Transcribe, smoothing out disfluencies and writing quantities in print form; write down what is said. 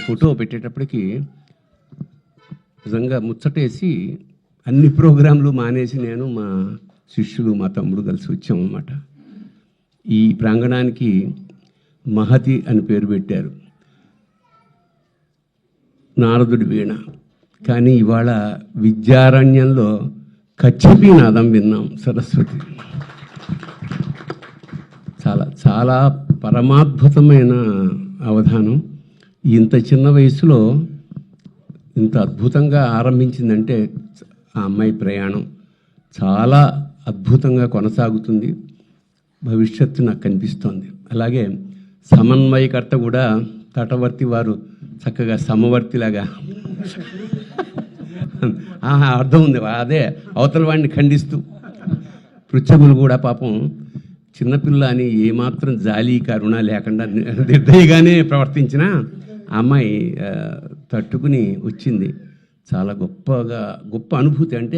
Photo పెట్టేటప్పటికి నిజంగా ముచ్చటేసి అన్ని ప్రోగ్రాంలు మానేసి నేను మా శిష్యులు మా తమ్ముడు కలిసి వచ్చామన్నమాట. ఈ ప్రాంగణానికి మహతి అని పేరు పెట్టారు, నారదుడి వీణ. కానీ ఇవాళ విద్యారణ్యంలో కచ్చిపి నాదం విన్నాం, సరస్వతి. చాలా చాలా పరమాద్భుతమైన అవధానం. ఇంత చిన్న వయసులో ఇంత అద్భుతంగా ఆరంభించిందంటే ఆ అమ్మాయి ప్రయాణం చాలా అద్భుతంగా కొనసాగుతుంది. భవిష్యత్తు నాకు కనిపిస్తోంది. అలాగే సమన్వయకర్త కూడా తటవర్తి వారు చక్కగా సమవర్తిలాగా అర్థం ఉంది. అదే అవతల వాడిని ఖండిస్తూ పృచ్ఛకులు కూడా పాపం చిన్నపిల్ల అని ఏమాత్రం జాలి కరుణ లేకుండా నిర్దయగానే ప్రవర్తించిన ఆ అమ్మాయి తట్టుకుని వచ్చింది. చాలా గొప్ప అనుభూతి. అంటే